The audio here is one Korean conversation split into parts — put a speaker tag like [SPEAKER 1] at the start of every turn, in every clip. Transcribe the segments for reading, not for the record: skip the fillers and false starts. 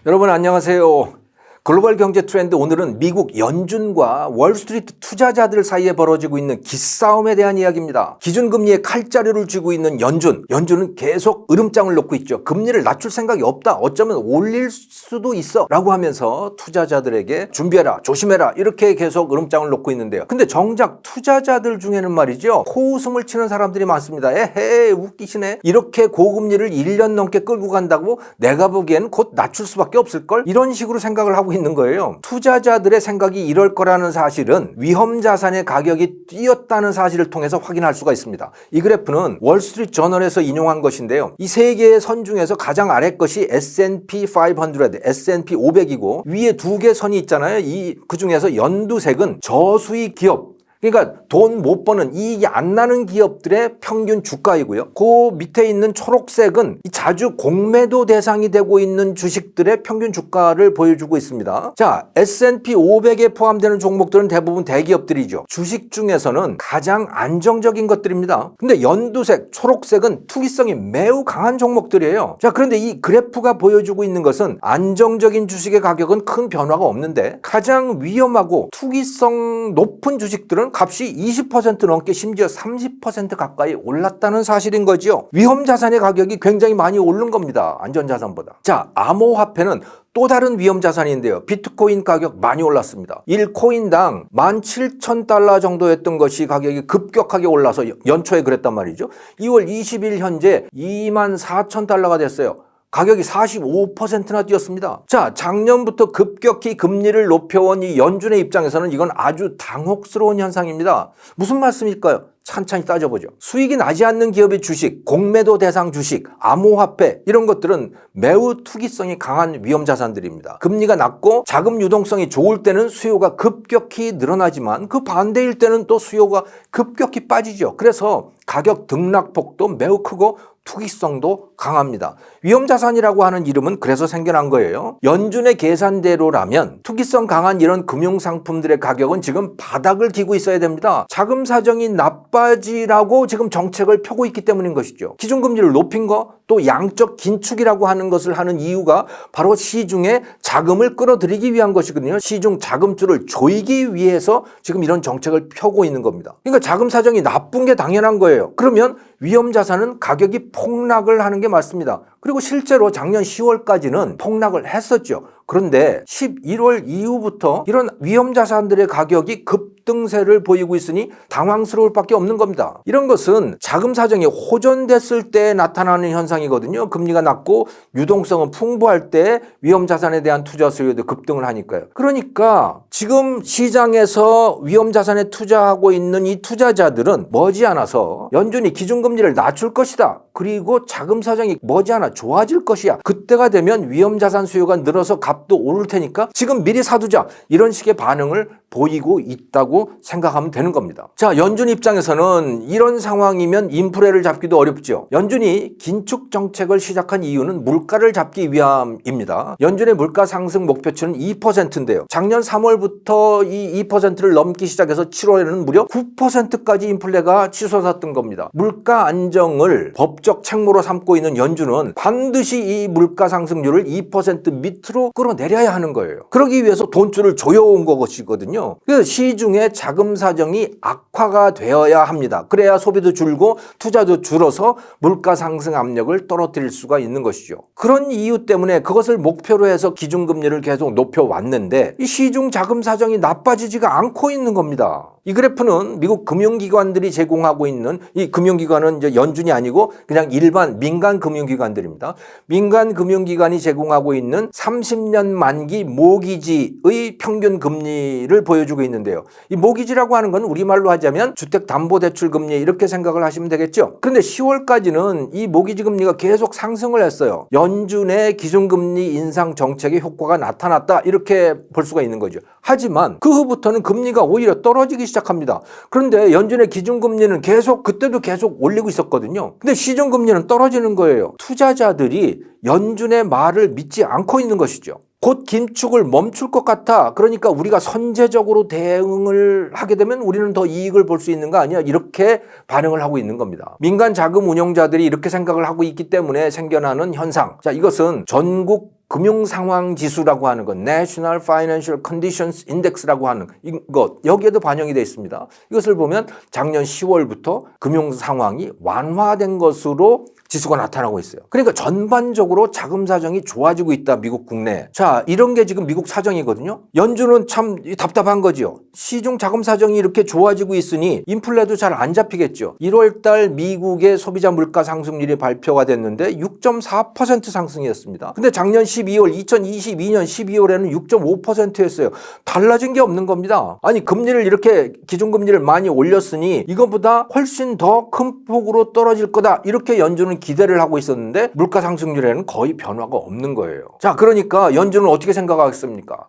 [SPEAKER 1] 여러분 안녕하세요. 글로벌 경제 트렌드 오늘은 미국 연준과 월스트리트 투자자들 사이에 벌어지고 있는 기싸움에 대한 이야기입니다. 기준금리에 칼자루를 쥐고 있는 연준은 계속 으름장을 놓고 있죠. 금리를 낮출 생각이 없다. 어쩌면 올릴 수도 있어 라고 하면서 투자자들에게 준비해라, 조심해라 이렇게 계속 으름장을 놓고 있는데요. 근데 정작 투자자들 중에는 말이죠, 코웃음을 치는 사람들이 많습니다. 에헤 웃기시네. 이렇게 고금리를 1년 넘게 끌고 간다고 내가 보기엔 곧 낮출 수밖에 없을걸? 이런 식으로 생각을 하고 있는 거예요. 투자자들의 생각이 이럴 거라는 사실은 위험자산의 가격이 뛰었다는 사실을 통해서 확인할 수가 있습니다. 이 그래프는 월스트리트 저널에서 인용한 것인데요. 이 세 개의 선 중에서 가장 아래 것이 S&P 500, S&P 500이고 위에 두 개 선이 있잖아요. 그 중에서 연두색은 저수익 기업, 그러니까 돈 못 버는, 이익이 안 나는 기업들의 평균 주가이고요. 그 밑에 있는 초록색은 자주 공매도 대상이 되고 있는 주식들의 평균 주가를 보여주고 있습니다. 자, S&P 500에 포함되는 종목들은 대부분 대기업들이죠. 주식 중에서는 가장 안정적인 것들입니다. 근데 연두색, 초록색은 투기성이 매우 강한 종목들이에요. 자, 그런데 이 그래프가 보여주고 있는 것은 안정적인 주식의 가격은 큰 변화가 없는데 가장 위험하고 투기성 높은 주식들은 값이 20% 넘게 심지어 30% 가까이 올랐다는 사실인 거죠. 위험자산의 가격이 굉장히 많이 오른 겁니다. 안전자산보다. 자, 암호화폐는 또 다른 위험자산인데요. 비트코인 가격 많이 올랐습니다. 1코인당 17,000달러 정도였던 것이 가격이 급격하게 올라서 연초에 그랬단 말이죠. 2월 20일 현재 24,000달러가 됐어요. 가격이 45%나 뛰었습니다. 자, 작년부터 급격히 금리를 높여온 이 연준의 입장에서는 이건 아주 당혹스러운 현상입니다. 무슨 말씀일까요? 찬찬히 따져보죠. 수익이 나지 않는 기업의 주식, 공매도 대상 주식, 암호화폐 이런 것들은 매우 투기성이 강한 위험자산들입니다. 금리가 낮고 자금 유동성이 좋을 때는 수요가 급격히 늘어나지만 그 반대일 때는 또 수요가 급격히 빠지죠. 그래서 가격 등락폭도 매우 크고 투기성도 강합니다. 위험자산이라고 하는 이름은 그래서 생겨난 거예요. 연준의 계산대로라면 투기성 강한 이런 금융상품들의 가격은 지금 바닥을 기고 있어야 됩니다. 자금 사정이 나빠지라고 지금 정책을 펴고 있기 때문인 것이죠. 기준금리를 높인 거, 또 양적 긴축이라고 하는 것을 하는 이유가 바로 시중에 자금을 끌어들이기 위한 것이거든요. 시중 자금줄을 조이기 위해서 지금 이런 정책을 펴고 있는 겁니다. 그러니까 자금 사정이 나쁜 게 당연한 거예요. 그러면 위험자산은 가격이 폭락을 하는 게 맞습니다. 그리고 실제로 작년 10월까지는 폭락을 했었죠. 그런데 11월 이후부터 이런 위험자산들의 가격이 급등세를 보이고 있으니 당황스러울 밖에 없는 겁니다. 이런 것은 자금 사정이 호전됐을 때 나타나는 현상이거든요. 금리가 낮고 유동성은 풍부할 때 위험자산에 대한 투자 수요도 급등을 하니까요. 그러니까 지금 시장에서 위험자산에 투자하고 있는 이 투자자들은 머지않아서 연준이 기준금리를 낮출 것이다. 그리고 자금 사정이 머지않아 좋아질 것이야. 그때가 되면 위험자산 수요가 늘어서 값도 오를 테니까 지금 미리 사두자. 이런 식의 반응을 보이고 있다고 생각하면 되는 겁니다. 자, 연준 입장에서는 이런 상황이면 인플레를 잡기도 어렵죠. 연준이 긴축 정책을 시작한 이유는 물가를 잡기 위함입니다. 연준의 물가 상승 목표치는 2%인데요. 작년 3월부터 이 2%를 넘기 시작해서 7월에는 무려 9%까지 인플레가 치솟았던 겁니다. 물가 안정을 법적 책무로 삼고 있는 연준은 반드시 이 물가 상승률을 2% 밑으로 끌어내려야 하는 거예요. 그러기 위해서 돈줄을 조여온 것이거든요. 그래서 시중의 자금 사정이 악화가 되어야 합니다. 그래야 소비도 줄고 투자도 줄어서 물가 상승 압력을 떨어뜨릴 수가 있는 것이죠. 그런 이유 때문에 그것을 목표로 해서 기준금리를 계속 높여왔는데 이 시중 자금 사정이 나빠지지가 않고 있는 겁니다. 이 그래프는 미국 금융기관들이 제공하고 있는, 이 금융기관은 이제 연준이 아니고 그냥 일반 민간 금융기관들입니다. 민간 금융기관이 제공하고 있는 30년 만기 모기지의 평균 금리를 보여주고 있는데요. 이 모기지라고 하는 건 우리말로 하자면 주택담보대출 금리 이렇게 생각을 하시면 되겠죠. 그런데 10월까지는 이 모기지 금리가 계속 상승을 했어요. 연준의 기준금리 인상 정책의 효과가 나타났다 이렇게 볼 수가 있는 거죠. 하지만 그 후부터는 금리가 오히려 떨어지기 시작합니다. 그런데 연준의 기준금리는 그때도 계속 올리고 있었거든요. 근데 시중금리는 떨어지는 거예요. 투자자들이 연준의 말을 믿지 않고 있는 것이죠. 곧 긴축을 멈출 것 같아. 그러니까 우리가 선제적으로 대응을 하게 되면 우리는 더 이익을 볼 수 있는 거 아니야? 이렇게 반응을 하고 있는 겁니다. 민간 자금 운용자들이 이렇게 생각을 하고 있기 때문에 생겨나는 현상. 자, 이것은 전국 금융상황지수라고 하는 것, National Financial Conditions Index라고 하는 것, 여기에도 반영이 되어 있습니다. 이것을 보면 작년 10월부터 금융상황이 완화된 것으로 지수가 나타나고 있어요. 그러니까 전반적으로 자금 사정이 좋아지고 있다, 미국 국내. 자, 이런 게 지금 미국 사정이거든요. 연준은 참 답답한 거지요. 시중 자금 사정이 이렇게 좋아지고 있으니 인플레도 잘 안 잡히겠죠. 1월 달 미국의 소비자 물가 상승률이 발표가 됐는데 6.4% 상승이었습니다. 근데 작년 2022년 12월에는 6.5%였어요. 달라진 게 없는 겁니다. 아니, 금리를 이렇게 기준금리를 많이 올렸으니 이것보다 훨씬 더 큰 폭으로 떨어질 거다, 이렇게 연준은 기대를 하고 있었는데 물가 상승률에는 거의 변화가 없는 거예요. 자, 그러니까 연준은 어떻게 생각하겠습니까?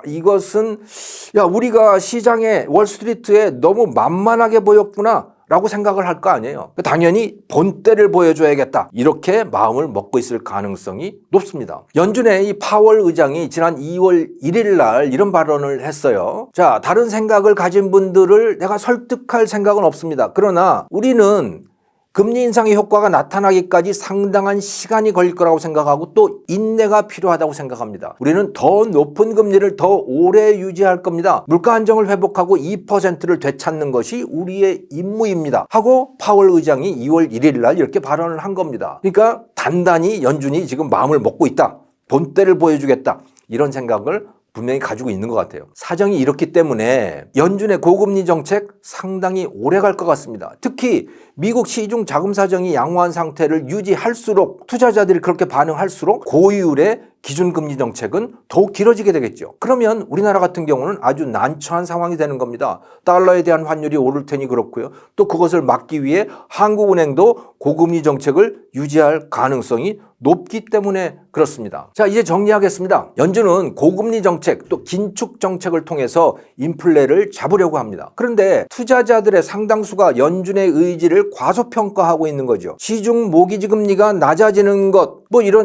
[SPEAKER 1] 이것은 우리가 시장에 월스트리트에 너무 만만하게 보였구나 라고 생각을 할 거 아니에요. 당연히 본때를 보여줘야겠다, 이렇게 마음을 먹고 있을 가능성이 높습니다. 연준의 이 파월 의장이 지난 2월 1일 날 이런 발언을 했어요. 자, 다른 생각을 가진 분들을 내가 설득할 생각은 없습니다. 그러나 우리는 금리 인상의 효과가 나타나기까지 상당한 시간이 걸릴 거라고 생각하고 또 인내가 필요하다고 생각합니다. 우리는 더 높은 금리를 더 오래 유지할 겁니다. 물가 안정을 회복하고 2%를 되찾는 것이 우리의 임무입니다, 하고 파월 의장이 2월 1일 날 이렇게 발언을 한 겁니다. 그러니까 단단히 연준이 지금 마음을 먹고 있다, 본때를 보여주겠다, 이런 생각을 분명히 가지고 있는 것 같아요. 사정이 이렇기 때문에 연준의 고금리 정책 상당히 오래 갈 것 같습니다. 특히 미국 시중 자금 사정이 양호한 상태를 유지할수록, 투자자들이 그렇게 반응할수록 고이율의 기준금리 정책은 더욱 길어지게 되겠죠. 그러면 우리나라 같은 경우는 아주 난처한 상황이 되는 겁니다. 달러에 대한 환율이 오를 테니 그렇고요. 또 그것을 막기 위해 한국은행도 고금리 정책을 유지할 가능성이 높기 때문에 그렇습니다. 자, 이제 정리하겠습니다. 연준은 고금리 정책 또 긴축 정책을 통해서 인플레를 잡으려고 합니다. 그런데 투자자들의 상당수가 연준의 의지를 과소평가하고 있는 거죠. 시중 모기지 금리가 낮아지는 것,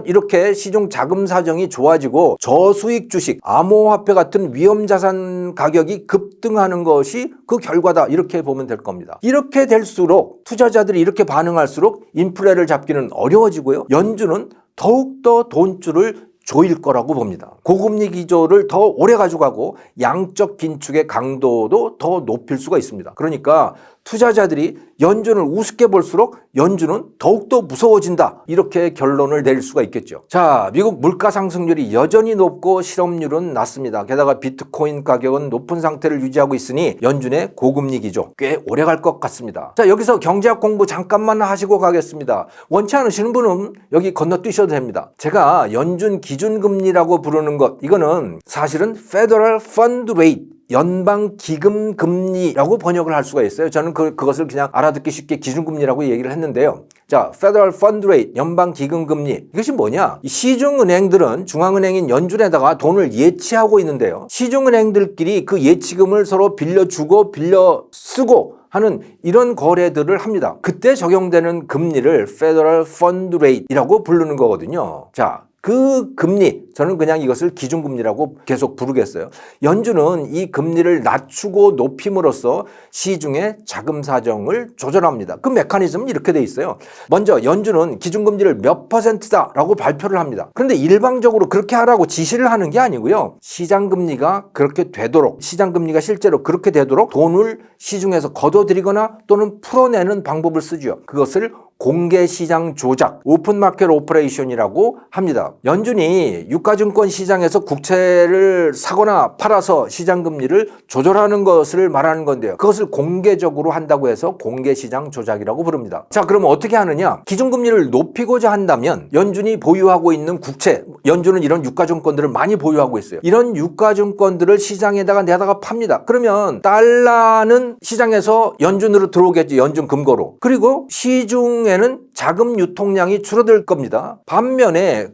[SPEAKER 1] 이렇게 시중 자금 사정이 좋아지고 저수익 주식, 암호화폐 같은 위험자산 가격이 급등하는 것이 그 결과다, 이렇게 보면 될 겁니다. 이렇게 될수록, 투자자들이 이렇게 반응할수록 인플레를 잡기는 어려워지고요. 연준은 더욱더 돈줄을 조일 거라고 봅니다. 고금리 기조를 더 오래 가져가고 양적 긴축의 강도도 더 높일 수가 있습니다. 그러니까 투자자들이 연준을 우습게 볼수록 연준은 더욱더 무서워진다, 이렇게 결론을 내릴 수가 있겠죠. 자, 미국 물가 상승률이 여전히 높고 실업률은 낮습니다. 게다가 비트코인 가격은 높은 상태를 유지하고 있으니 연준의 고금리 기조 꽤 오래 갈 것 같습니다. 자, 여기서 경제학 공부 잠깐만 하시고 가겠습니다. 원치 않으시는 분은 여기 건너뛰셔도 됩니다. 제가 연준 기준금리라고 부르는 것, 이거는 사실은 Federal Fund Rate, 연방 기금 금리라고 번역을 할 수가 있어요. 저는 그것을 그냥 알아듣기 쉽게 기준금리라고 얘기를 했는데요. 자, Federal Fund Rate, 연방 기금 금리. 이것이 뭐냐? 시중은행들은 중앙은행인 연준에다가 돈을 예치하고 있는데요. 시중은행들끼리 그 예치금을 서로 빌려주고 빌려 쓰고 하는 이런 거래들을 합니다. 그때 적용되는 금리를 Federal Fund Rate이라고 부르는 거거든요. 자, 그 금리, 저는 그냥 이것을 기준금리라고 계속 부르겠어요. 연준은 이 금리를 낮추고 높임으로써 시중의 자금 사정을 조절합니다. 그 메커니즘은 이렇게 돼 있어요. 먼저 연준은 기준금리를 몇 %다라고 발표를 합니다. 그런데 일방적으로 그렇게 하라고 지시를 하는 게 아니고요. 시장금리가 그렇게 되도록, 시장금리가 실제로 그렇게 되도록 돈을 시중에서 걷어들이거나 또는 풀어내는 방법을 쓰죠. 그것을 공개시장 조작, 오픈마켓 오퍼레이션이라고 합니다. 연준이 유가증권 시장에서 국채를 사거나 팔아서 시장금리를 조절하는 것을 말하는 건데요. 그것을 공개적으로 한다고 해서 공개시장 조작이라고 부릅니다. 자, 그럼 어떻게 하느냐? 기준금리를 높이고자 한다면 연준이 보유하고 있는 국채, 연준은 이런 유가증권들을 많이 보유하고 있어요. 이런 유가증권들을 시장에다가 내다가 팝니다. 그러면 달러는 시장에서 연준으로 들어오겠지, 연준 금고로. 그리고 시중에는 자금 유통량이 줄어들 겁니다. 반면에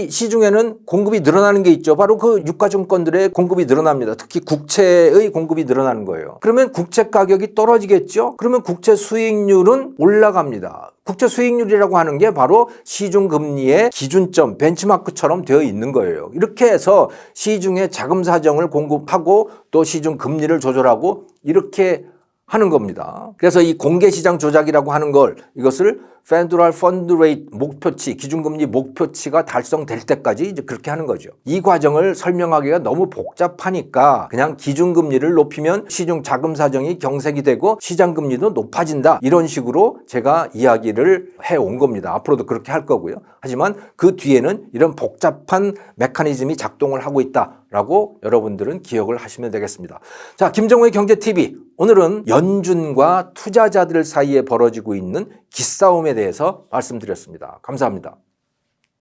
[SPEAKER 1] 시중에는 공급이 늘어나는 게 있죠. 바로 그 유가증권들의 공급이 늘어납니다. 특히 국채의 공급이 늘어나는 거예요. 그러면 국채 가격이 떨어지겠죠. 그러면 국채 수익률은 올라갑니다. 국채 수익률이라고 하는 게 바로 시중 금리의 기준점, 벤치마크처럼 되어 있는 거예요. 이렇게 해서 시중의 자금 사정을 공급하고 또 시중 금리를 조절하고 이렇게 하는 겁니다. 그래서 이 공개시장 조작이라고 하는 걸, 이것을 페더럴 펀드 레이트 목표치, 기준금리 목표치가 달성될 때까지 이제 그렇게 하는 거죠. 이 과정을 설명하기가 너무 복잡하니까 그냥 기준금리를 높이면 시중 자금 사정이 경색이 되고 시장 금리도 높아진다. 이런 식으로 제가 이야기를 해온 겁니다. 앞으로도 그렇게 할 거고요. 하지만 그 뒤에는 이런 복잡한 메커니즘이 작동을 하고 있다라고 여러분들은 기억을 하시면 되겠습니다. 자, 김정호의 경제TV. 오늘은 연준과 투자자들 사이에 벌어지고 있는 기싸움에 대해서 말씀드렸습니다. 감사합니다.